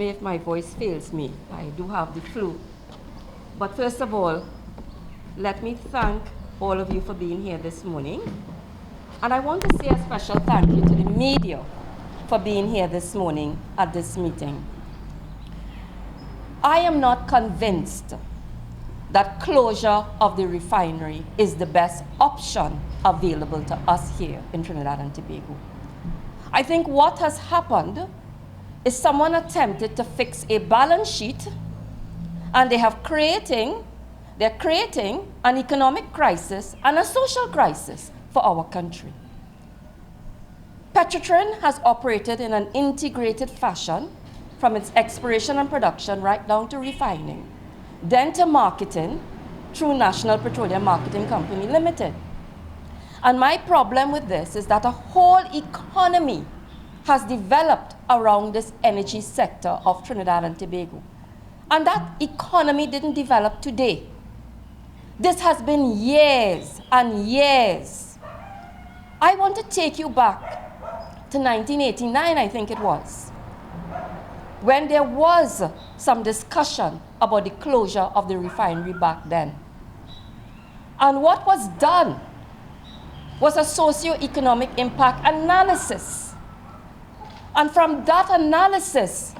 If my voice fails me, I do have the flu. But first of all, let me thank all of you for being here this morning. And I want to say a special thank you to the media for being here this morning at this meeting. I am not convinced that closure of the refinery is the best option available to us here in Trinidad and Tobago. I think what has happened is someone attempted to fix a balance sheet, and they're creating an economic crisis and a social crisis for our country. Petrotrin has operated in an integrated fashion from its exploration and production right down to refining, then to marketing through National Petroleum Marketing Company Limited. And my problem with this is that a whole economy has developed around this energy sector of Trinidad and Tobago. And that economy didn't develop today. This has been years and years. I want to take you back to 1989, I think it was, when there was some discussion about the closure of the refinery back then. And what was done was a socio-economic impact analysis. And from that analysis,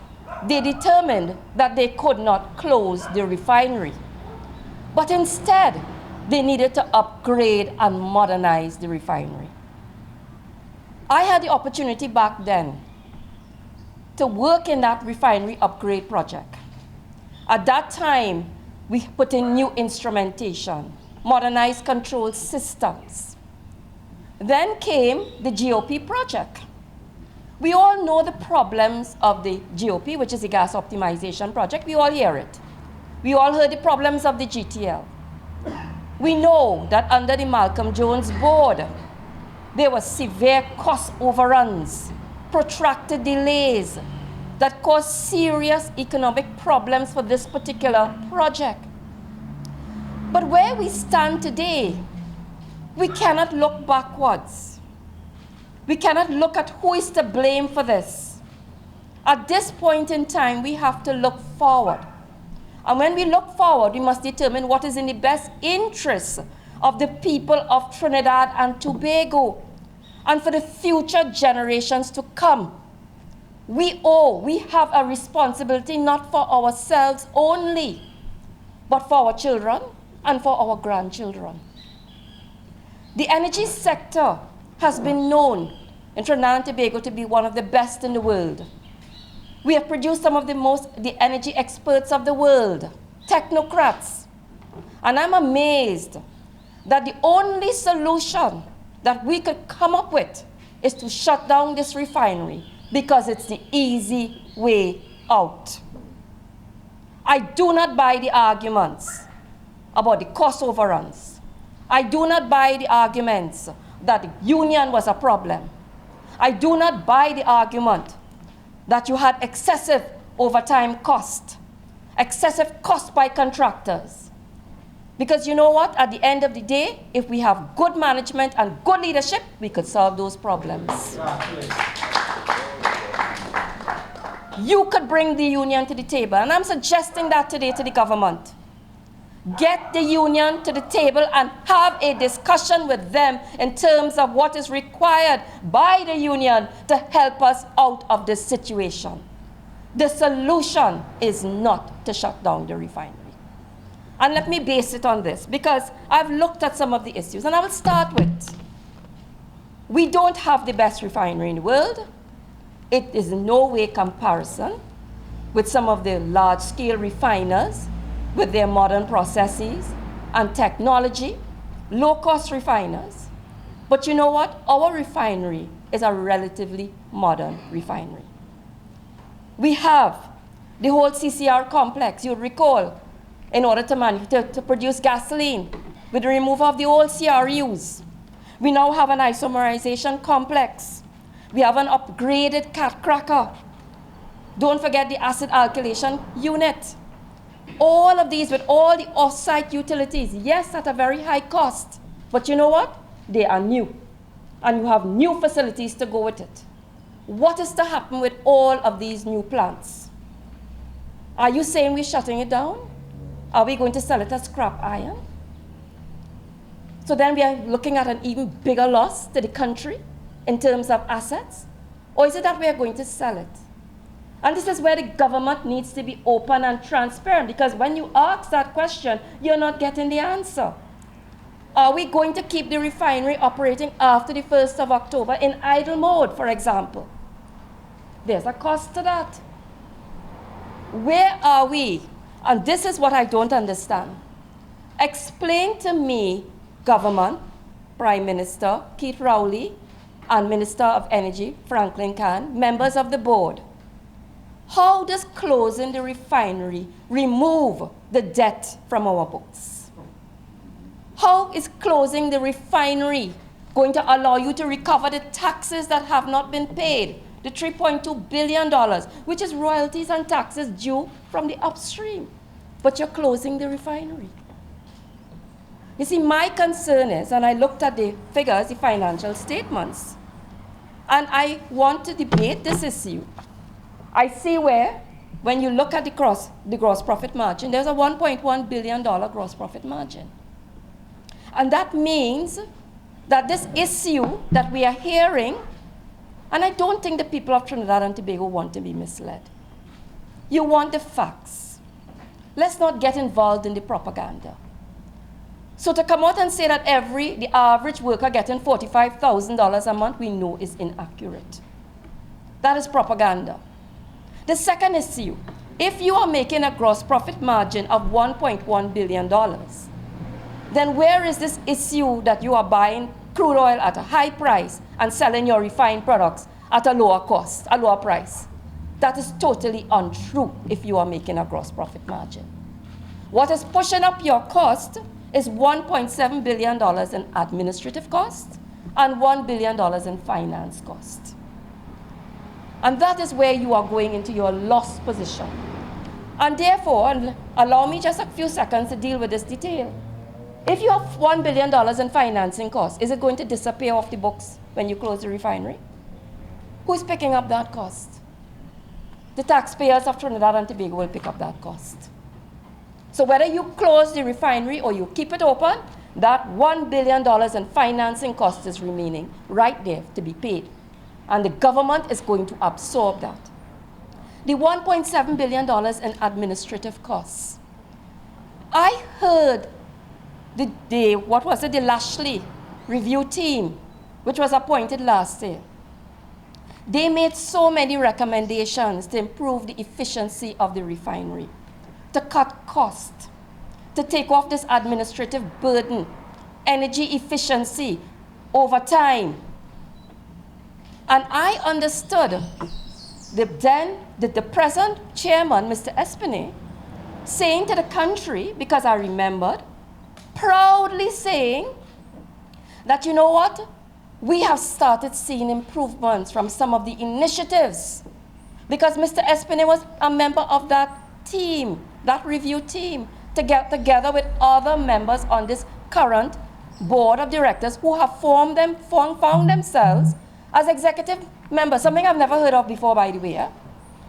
they determined that they could not close the refinery. But instead, they needed to upgrade and modernize the refinery. I had the opportunity back then to work in that refinery upgrade project. At that time, we put in new instrumentation, modernized control systems. Then came the GOP project. We all know the problems of the GOP, which is the gas optimization project. We all hear it. We all heard the problems of the GTL. We know that under the Malcolm Jones board, there were severe cost overruns, protracted delays that caused serious economic problems for this particular project. But where we stand today, we cannot look backwards. We cannot look at who is to blame for this. At this point in time, we have to look forward. And when we look forward, we must determine what is in the best interest of the people of Trinidad and Tobago and for the future generations to come. We have a responsibility not for ourselves only, but for our children and for our grandchildren. The energy sector has been known in Trinidad and Tobago to be one of the best in the world. We have produced some of the energy experts of the world, technocrats. And I'm amazed that the only solution that we could come up with is to shut down this refinery because it's the easy way out. I do not buy the arguments about the cost overruns. I do not buy the arguments that the union was a problem. I do not buy the argument that you had excessive overtime cost, excessive cost by contractors. Because you know what? At the end of the day, if we have good management and good leadership, we could solve those problems. You could bring the union to the table, and I'm suggesting that today to the government. Get the union to the table and have a discussion with them in terms of what is required by the union to help us out of this situation. The solution is not to shut down the refinery. And let me base it on this, because I've looked at some of the issues, and I will start with, we don't have the best refinery in the world. It is in no way comparison with some of the large-scale refiners with their modern processes and technology, low-cost refiners. But you know what? Our refinery is a relatively modern refinery. We have the whole CCR complex. You'll recall, in order to produce gasoline, with the removal of the old CRUs, we now have an isomerization complex. We have an upgraded cat cracker. Don't forget the acid alkylation unit. All of these with all the off-site utilities, yes, at a very high cost. But you know what? They are new. And you have new facilities to go with it. What is to happen with all of these new plants? Are you saying we're shutting it down? Are we going to sell it as scrap iron? So then we are looking at an even bigger loss to the country in terms of assets? Or is it that we are going to sell it? And this is where the government needs to be open and transparent, because when you ask that question, you're not getting the answer. Are we going to keep the refinery operating after the 1st of October in idle mode, for example? There's a cost to that. Where are we? And this is what I don't understand. Explain to me, government, Prime Minister Keith Rowley, and Minister of Energy Franklyn Khan, members of the board, how does closing the refinery remove the debt from our books? How is closing the refinery going to allow you to recover the taxes that have not been paid, the $3.2 billion, which is royalties and taxes due from the upstream? But you're closing the refinery. You see, my concern is, and I looked at the figures, the financial statements, and I want to debate this issue. I see where, when you look at the gross profit margin, there's a $1.1 billion gross profit margin. And that means that this issue that we are hearing, and I don't think the people of Trinidad and Tobago want to be misled. You want the facts. Let's not get involved in the propaganda. So to come out and say that the average worker getting $45,000 a month, we know is inaccurate. That is propaganda. The second issue, if you are making a gross profit margin of $1.1 billion, then where is this issue that you are buying crude oil at a high price and selling your refined products at a lower cost, a lower price? That is totally untrue if you are making a gross profit margin. What is pushing up your cost is $1.7 billion in administrative costs and $1 billion in finance costs. And that is where you are going into your loss position. And therefore, and allow me just a few seconds to deal with this detail. If you have $1 billion in financing costs, is it going to disappear off the books when you close the refinery? Who's picking up that cost? The taxpayers of Trinidad and Tobago will pick up that cost. So whether you close the refinery or you keep it open, that $1 billion in financing cost is remaining right there to be paid. And the government is going to absorb that. The $1.7 billion in administrative costs. I heard the Lashley review team, which was appointed last year. They made so many recommendations to improve the efficiency of the refinery, to cut costs, to take off this administrative burden, energy efficiency over time. And I understood the present chairman, Mr. Espinay, saying to the country, because I remembered, proudly saying that, you know what, we have started seeing improvements from some of the initiatives, because Mr. Espinay was a member of that team, that review team, to get together with other members on this current board of directors who have found themselves as executive members, something I've never heard of before, by the way,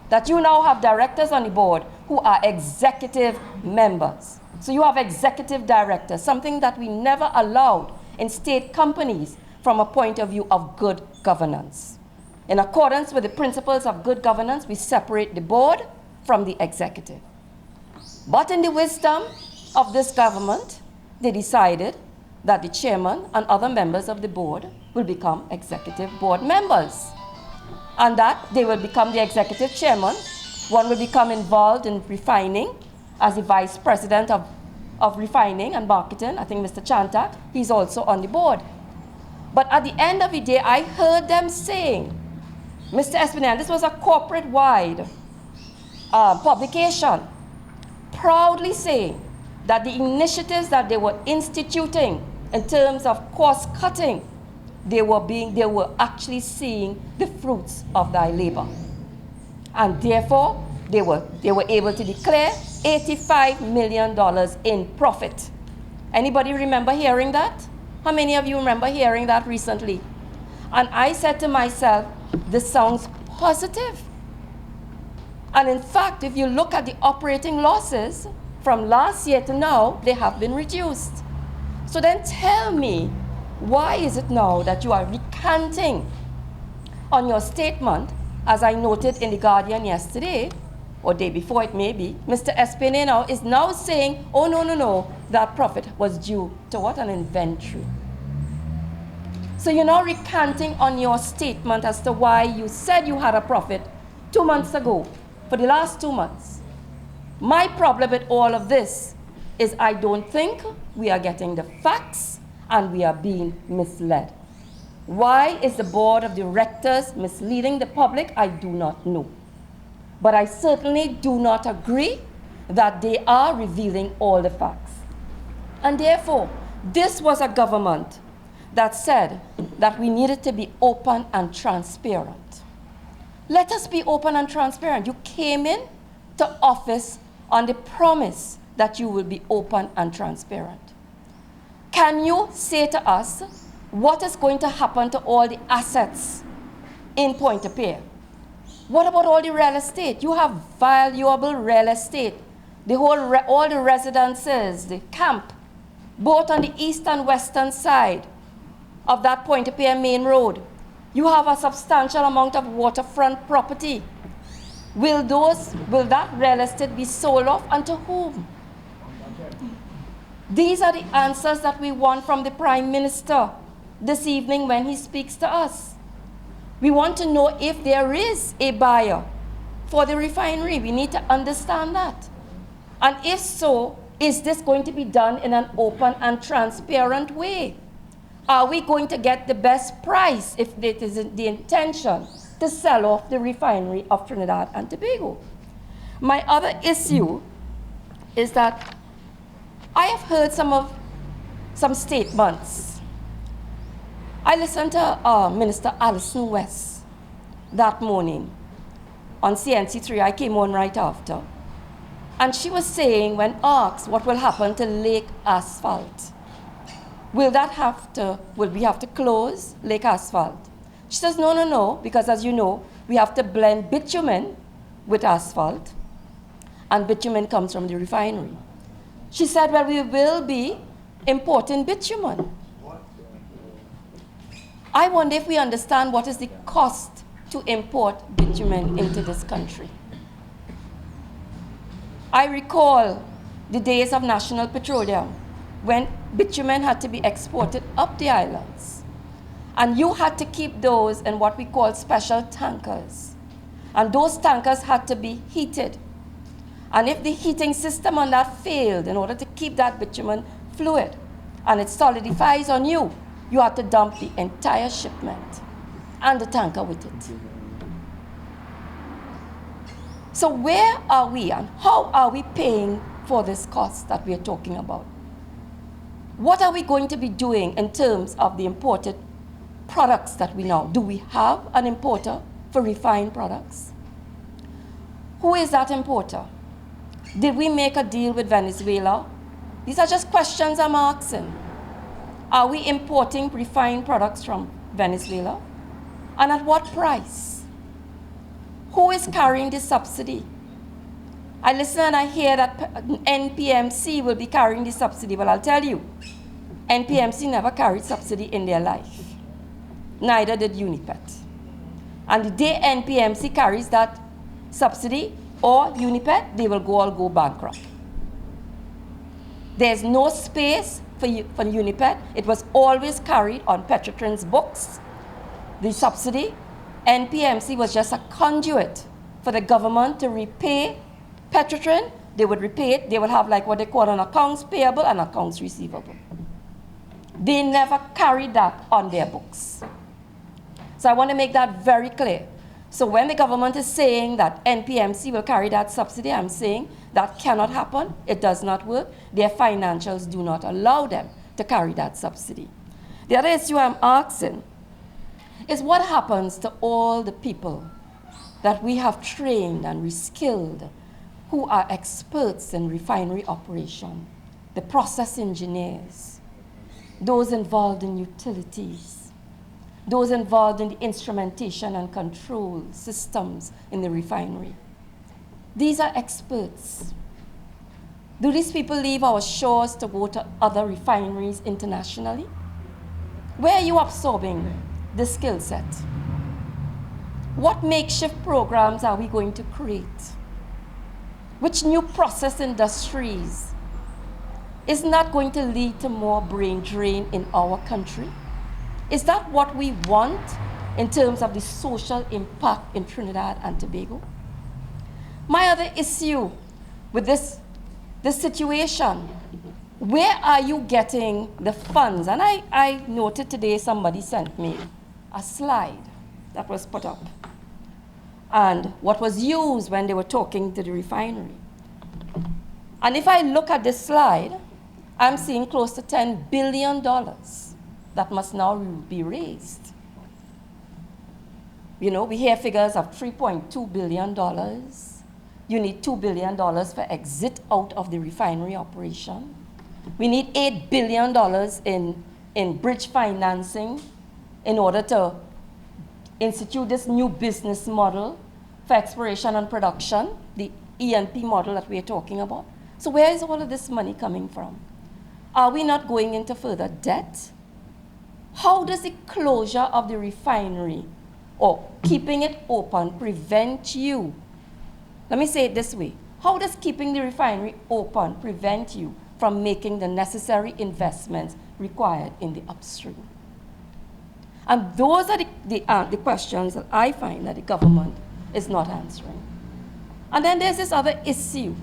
that you now have directors on the board who are executive members. So you have executive directors, something that we never allowed in state companies from a point of view of good governance. In accordance with the principles of good governance, we separate the board from the executive. But in the wisdom of this government, they decided that the chairman and other members of the board will become executive board members. And that they will become the executive chairman. One will become involved in refining as the vice president of refining and marketing. I think Mr. Chantak, he's also on the board. But at the end of the day, I heard them saying, Mr. Espinay, this was a corporate-wide publication, proudly saying that the initiatives that they were instituting in terms of cost cutting, they were actually seeing the fruits of their labor. And therefore, they were able to declare $85 million in profit. Anybody remember hearing that? How many of you remember hearing that recently? And I said to myself, this sounds positive. And in fact, if you look at the operating losses from last year to now, they have been reduced. So then tell me, why is it now that you are recanting on your statement, as I noted in The Guardian yesterday, or day before it may be, Mr. Espene now is now saying, oh, no, that profit was due to what? An inventory. So you're now recanting on your statement as to why you said you had a profit 2 months ago, for the last 2 months. My problem with all of this is I don't think we are getting the facts and we are being misled. Why is the board of directors misleading the public? I do not know. But I certainly do not agree that they are revealing all the facts. And therefore, this was a government that said that we needed to be open and transparent. Let us be open and transparent. You came in to office on the promise that you will be open and transparent. Can you say to us what is going to happen to all the assets in Pointe-a-Pierre? What about all the real estate? You have valuable real estate. All the residences, the camp, both on the east and western side of that Pointe-a-Pierre main road. You have a substantial amount of waterfront property. Will that real estate be sold off, and to whom? These are the answers that we want from the Prime Minister this evening when he speaks to us. We want to know if there is a buyer for the refinery. We need to understand that. And if so, is this going to be done in an open and transparent way? Are we going to get the best price if it is the intention to sell off the refinery of Trinidad and Tobago? My other issue is that I have heard some statements. I listened to Minister Alison West that morning on CNC3. I came on right after. And she was saying, when asked what will happen to Lake Asphalt, will we have to close Lake Asphalt? She says, no, because as you know, we have to blend bitumen with asphalt, and bitumen comes from the refinery. She said, well, we will be importing bitumen. I wonder if we understand what is the cost to import bitumen into this country. I recall the days of National Petroleum when bitumen had to be exported up the islands. And you had to keep those in what we call special tankers. And those tankers had to be heated. And if the heating system on that failed, in order to keep that bitumen fluid, and it solidifies on you, you had to dump the entire shipment and the tanker with it. So where are we and how are we paying for this cost that we are talking about? What are we going to be doing in terms of the imported products that we know? Do we have an importer for refined products? Who is that importer? Did we make a deal with Venezuela? These are just questions I'm asking. Are we importing refined products from Venezuela? And at what price? Who is carrying the subsidy? I listen and I hear that NPMC will be carrying the subsidy. Well, I'll tell you, NPMC never carried subsidy in their life. Neither did Unipet. And the day NPMC carries that subsidy, or Unipet, they will all go bankrupt. There's no space for Unipet. It was always carried on Petrotrin's books. The subsidy, NPMC was just a conduit for the government to repay Petrotrin. They would repay it. They would have like what they call an accounts payable and accounts receivable. They never carried that on their books. So I want to make that very clear. So when the government is saying that NPMC will carry that subsidy, I'm saying that cannot happen. It does not work. Their financials do not allow them to carry that subsidy. The other issue I'm asking is what happens to all the people that we have trained and reskilled who are experts in refinery operation, the process engineers, those involved in utilities, those involved in the instrumentation and control systems in the refinery. These are experts. Do these people leave our shores to go to other refineries internationally? Where are you absorbing the skill set? What makeshift programs are we going to create? Which new process industries? Isn't that going to lead to more brain drain in our country? Is that what we want in terms of the social impact in Trinidad and Tobago? My other issue with this situation, where are you getting the funds? And I noted today somebody sent me a slide that was put up and what was used when they were talking to the refinery. And if I look at this slide, I'm seeing close to $10 billion that must now be raised. You know, we hear figures of $3.2 billion. You need $2 billion for exit out of the refinery operation. We need $8 billion in bridge financing in order to institute this new business model for exploration and production, the E&P model that we are talking about. So where is all of this money coming from? Are we not going into further debt? How does the closure of the refinery or keeping it open prevent you? Let me say it this way. How does keeping the refinery open prevent you from making the necessary investments required in the upstream? And those are the questions that I find that the government is not answering. And then there's this other issue.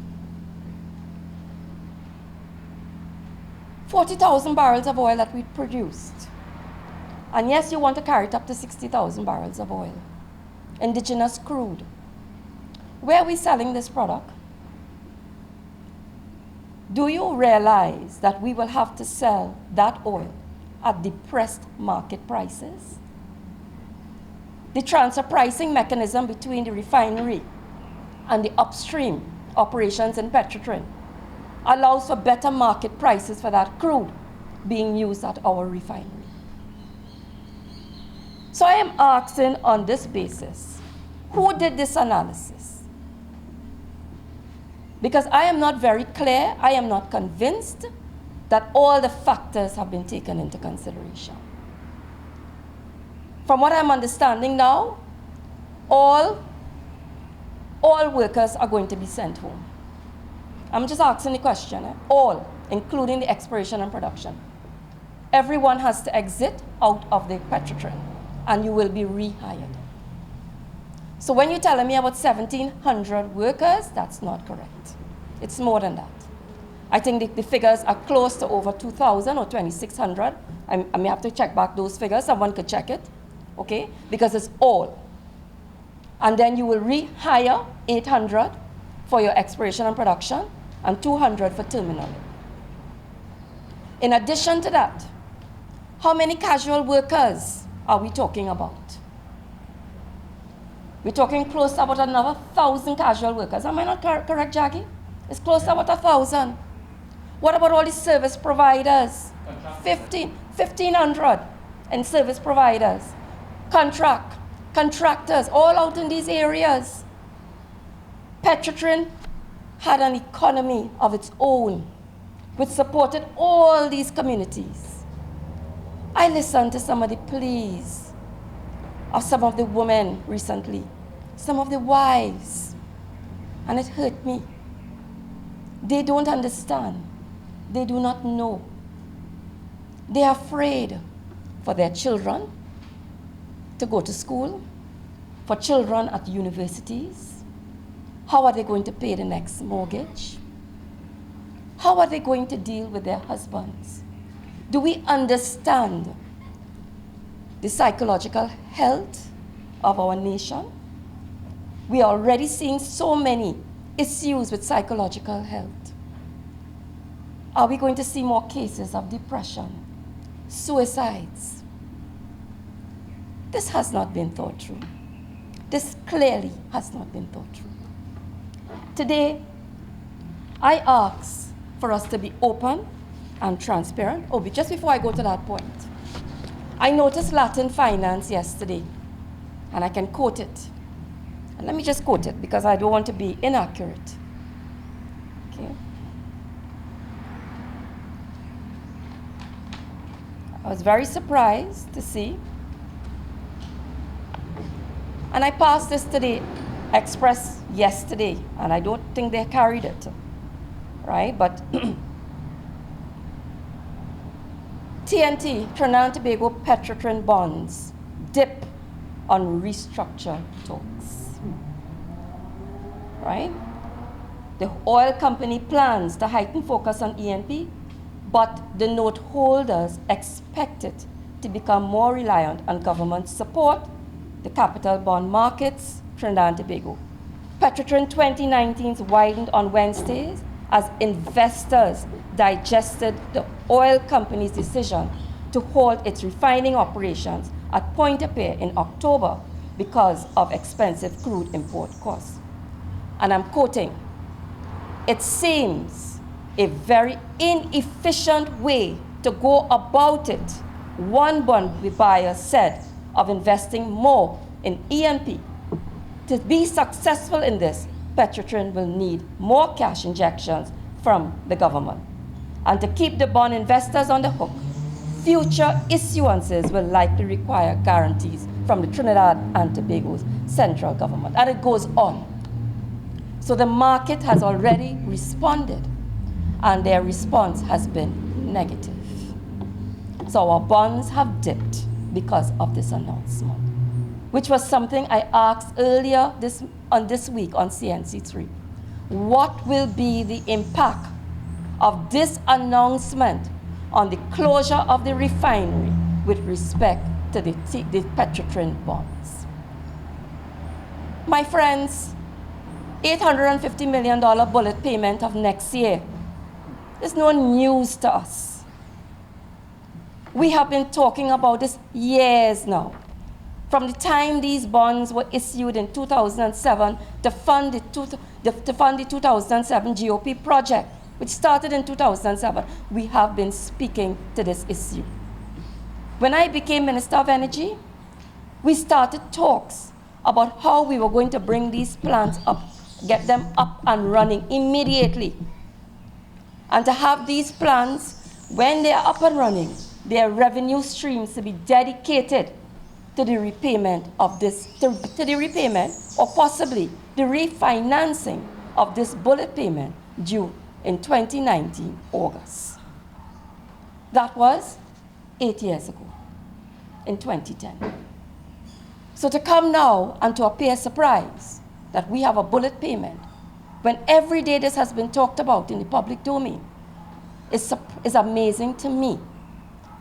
40,000 barrels of oil that we produced. And yes, you want to carry it up to 60,000 barrels of oil. Indigenous crude. Where are we selling this product? Do you realize that we will have to sell that oil at depressed market prices? The transfer pricing mechanism between the refinery and the upstream operations in Petrotrin allows for better market prices for that crude being used at our refinery. So I am asking on this basis, who did this analysis? Because I am not very clear, I am not convinced that all the factors have been taken into consideration. From what I'm understanding now, all workers are going to be sent home. I'm just asking the question, all, including the exploration and production. Everyone has to exit out of the Petrotrin, and you will be rehired. So when you're telling me about 1,700 workers, that's not correct. It's more than that. I think the figures are close to over 2,000 or 2,600. I may have to check back those figures. Someone could check it, okay? Because it's all. And then you will rehire 800 for your exploration and production and 200 for terminal. In addition to that, how many casual workers are we talking about? We're talking close to about another 1,000 casual workers. Am I not correct, Jackie? It's close to about 1,000. What about all the service providers? 1,500 and service providers. Contractors, all out in these areas. Petrotrin had an economy of its own, which supported all these communities. I listened to some of the pleas of some of the women recently, some of the wives, and it hurt me. They don't understand. They do not know. They are afraid for their children to go to school, for children at universities. How are they going to pay the next mortgage? How are they going to deal with their husbands? Do we understand the psychological health of our nation? We are already seeing so many issues with psychological health. Are we going to see more cases of depression, suicides? This has not been thought through. This clearly has not been thought through. Today, I ask for us to be open and transparent. Oh, but just before I go to that point, I noticed Latin Finance yesterday, and I can quote it. And let me just quote it because I don't want to be inaccurate. Okay. I was very surprised to see, and I passed this to the Express yesterday, and I don't think they carried it, right? But TNT, Trinidad and Tobago Petrotrin bonds dip on restructure talks, right? The oil company plans to heighten focus on E&P, but the note holders expect it to become more reliant on government support, the capital bond markets, Trinidad and Tobago. Petrotrin 2019's widened on Wednesdays as investors digested the oil company's decision to halt its refining operations at Pointe-a-Pierre in October because of expensive crude import costs. And I'm quoting, "It seems a very inefficient way to go about it," one bond buyer said of investing more in E&P. To be successful in this, Petrotrin will need more cash injections from the government. And to keep the bond investors on the hook, future issuances will likely require guarantees from the Trinidad and Tobago's central government. And it goes on. So the market has already responded, and their response has been negative. So our bonds have dipped because of this announcement, which was something I asked earlier this week on CNC3. What will be the impact of this announcement on the closure of the refinery with respect to the Petrotrin bonds? My friends, $850 million bullet payment of next year is no news to us. We have been talking about this years now. From the time these bonds were issued in 2007 to fund the 2007 GOP project, which started in 2007, we have been speaking to this issue. When I became Minister of Energy, we started talks about how we were going to bring these plants up, get them up and running immediately. And to have these plants, when they are up and running, their revenue streams to be dedicated to the repayment of this, to the repayment or possibly the refinancing of this bullet payment due in 2019 August. That was 8 years ago, in 2010. So to come now and to appear surprised that we have a bullet payment, when every day this has been talked about in the public domain, is amazing to me.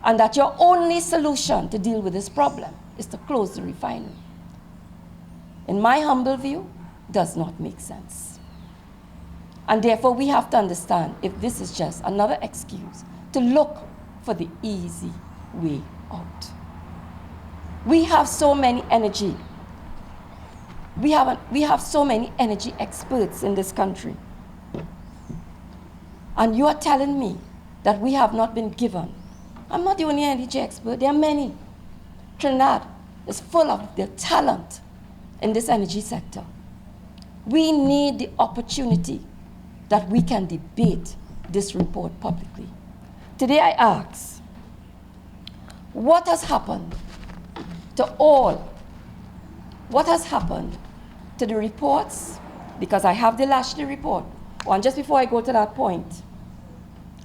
And that your only solution to deal with this problem is to close the refinery, in my humble view, does not make sense. And therefore, we have to understand if this is just another excuse to look for the easy way out. We have so many energy. We have so many energy experts in this country. And you are telling me that we have not been given. I'm not the only energy expert, there are many. Trinidad is full of their talent in this energy sector. We need the opportunity that we can debate this report publicly. Today I ask, what has happened to what has happened to the reports? Because I have the Lashley Report. And just before I go to that point,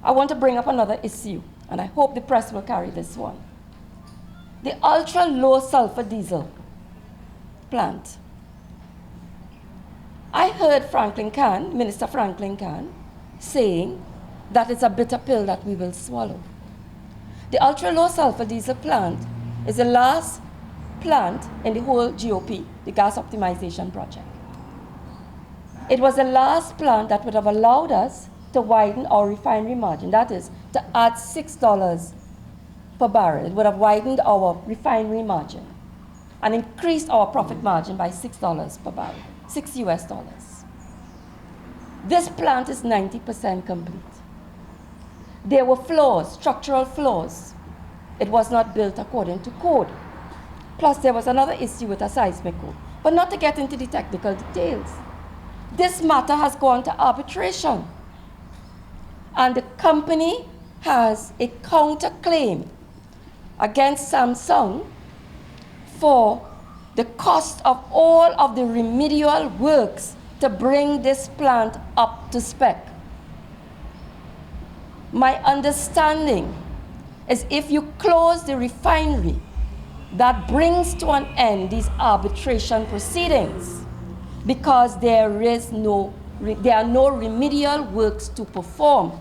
I want to bring up another issue, and I hope the press will carry this one. The ultra-low sulfur diesel plant. I heard Franklyn Khan, Minister Franklyn Khan, saying that it's a bitter pill that we will swallow. The ultra-low sulfur diesel plant is the last plant in the whole GOP, the gas optimization project. It was the last plant that would have allowed us to widen our refinery margin, that is, to add $6 per barrel. It would have widened our refinery margin and increased our profit margin by $6 per barrel, $6. This plant is 90% complete. There were flaws, structural flaws. It was not built according to code. Plus, there was another issue with a seismic code. But not to get into the technical details. This matter has gone to arbitration. And the company has a counterclaim against Samsung for the cost of all of the remedial works to bring this plant up to spec. My understanding is if you close the refinery, that brings to an end these arbitration proceedings because there are no remedial works to perform.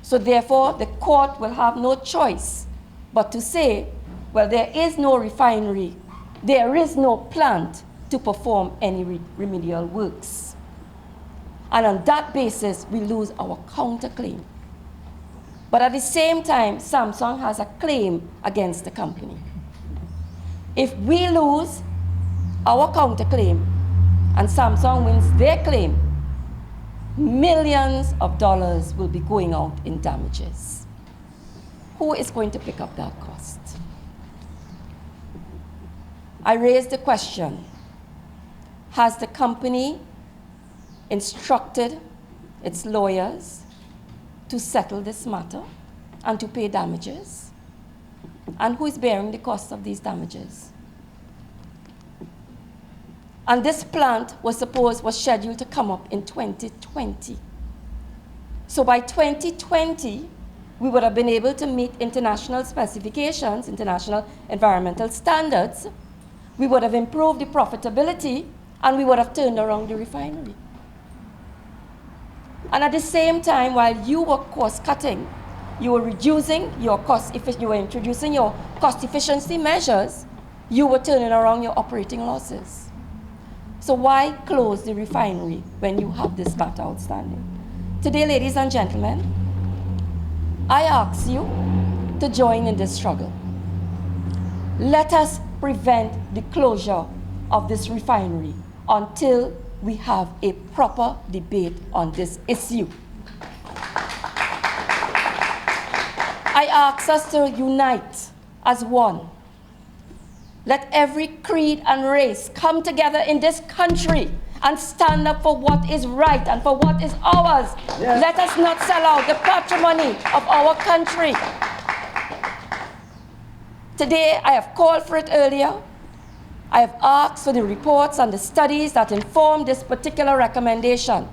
So therefore, the court will have no choice but to say, well, there is no refinery, there is no plant to perform any remedial works. And on that basis, we lose our counterclaim. But at the same time, Samsung has a claim against the company. If we lose our counterclaim and Samsung wins their claim, millions of dollars will be going out in damages. Who is going to pick up that cost? I raised the question, has the company instructed its lawyers to settle this matter and to pay damages? And who is bearing the cost of these damages? And this plant was scheduled to come up in 2020. So by 2020, we would have been able to meet international specifications, international environmental standards. We would have improved the profitability, and we would have turned around the refinery. And at the same time, while you were cost cutting, you were reducing your cost, you were introducing your cost efficiency measures, you were turning around your operating losses. So why close the refinery when you have this matter outstanding? Today, ladies and gentlemen, I ask you to join in this struggle. Let us prevent the closure of this refinery until we have a proper debate on this issue. I ask us to unite as one. Let every creed and race come together in this country and stand up for what is right and for what is ours. Yes. Let us not sell out the patrimony of our country. Today, I have called for it earlier. I have asked for the reports and the studies that inform this particular recommendation.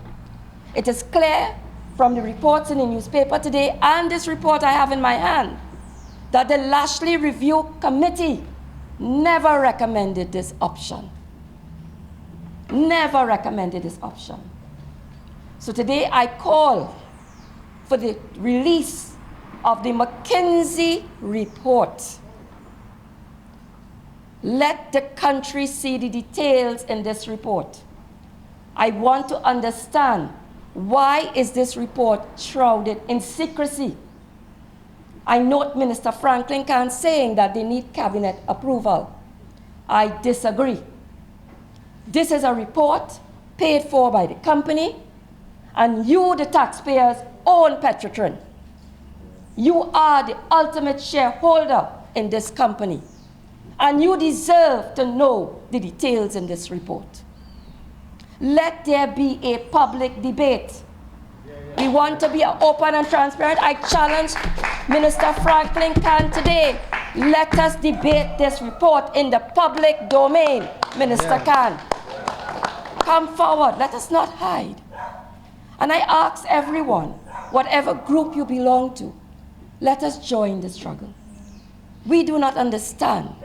It is clear from the reports in the newspaper today and this report I have in my hand that the Lashley Review Committee never recommended this option. Never recommended this option. So today I call for the release of the McKinsey report. Let the country see the details in this report. I want to understand, why is this report shrouded in secrecy? I note Minister Franklyn Khan saying that they need cabinet approval. I disagree. This is a report paid for by the company, and you, the taxpayers, own Petrotrin. You are the ultimate shareholder in this company, and you deserve to know the details in this report. Let there be a public debate. We want to be open and transparent. I challenge Minister Franklyn Khan today. Let us debate this report in the public domain, Minister Khan. Come forward. Let us not hide. And I ask everyone, whatever group you belong to, let us join the struggle. We do not understand.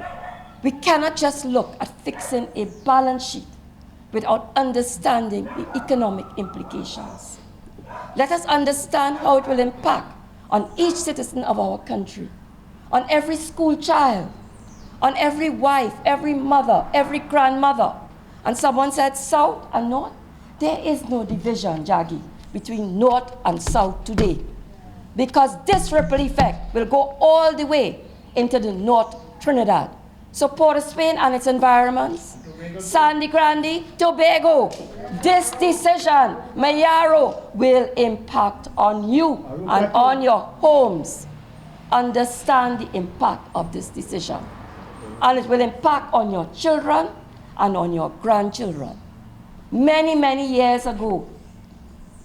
We cannot just look at fixing a balance sheet without understanding the economic implications. Let us understand how it will impact on each citizen of our country, on every school child, on every wife, every mother, every grandmother. And someone said South and North. There is no division, Jaggi, between North and South today, because this ripple effect will go all the way into the North Trinidad. So Port of Spain and its environments, Sandy Grande, Tobago, this decision, Mayaro, will impact on you and on your homes. Understand the impact of this decision. And it will impact on your children, and on your grandchildren. Many, many years ago,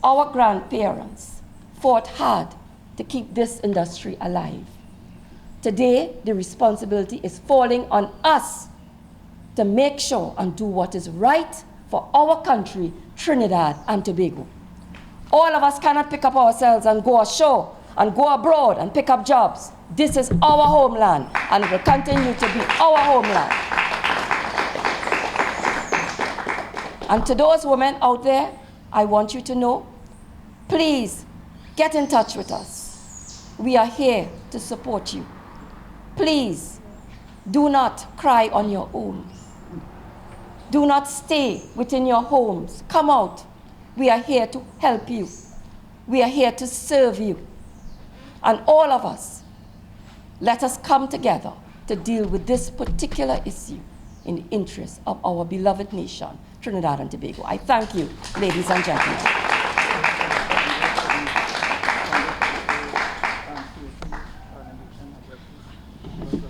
our grandparents fought hard to keep this industry alive. Today, the responsibility is falling on us to make sure and do what is right for our country, Trinidad and Tobago. All of us cannot pick up ourselves and go ashore and go abroad and pick up jobs. This is our homeland, and it will continue to be our homeland. And to those women out there, I want you to know, please get in touch with us. We are here to support you. Please do not cry on your own. Do not stay within your homes. Come out. We are here to help you. We are here to serve you. And all of us, let us come together to deal with this particular issue in the interest of our beloved nation, Trinidad and Tobago. I thank you, ladies and gentlemen.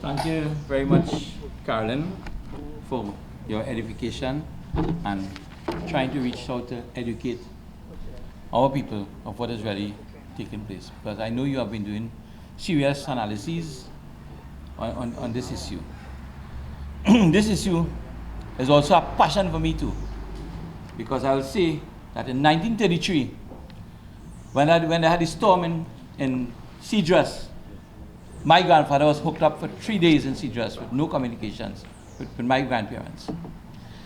Thank you very much, Carolyn, for your edification and trying to reach out to educate our people of what is really taking place. Because I know you have been doing serious analyses on this issue. This issue is also a passion for me too. Because I will say that in 1933, when they had the storm in Cedros, my grandfather was hooked up for 3 days in Cedros with no communications with my grandparents.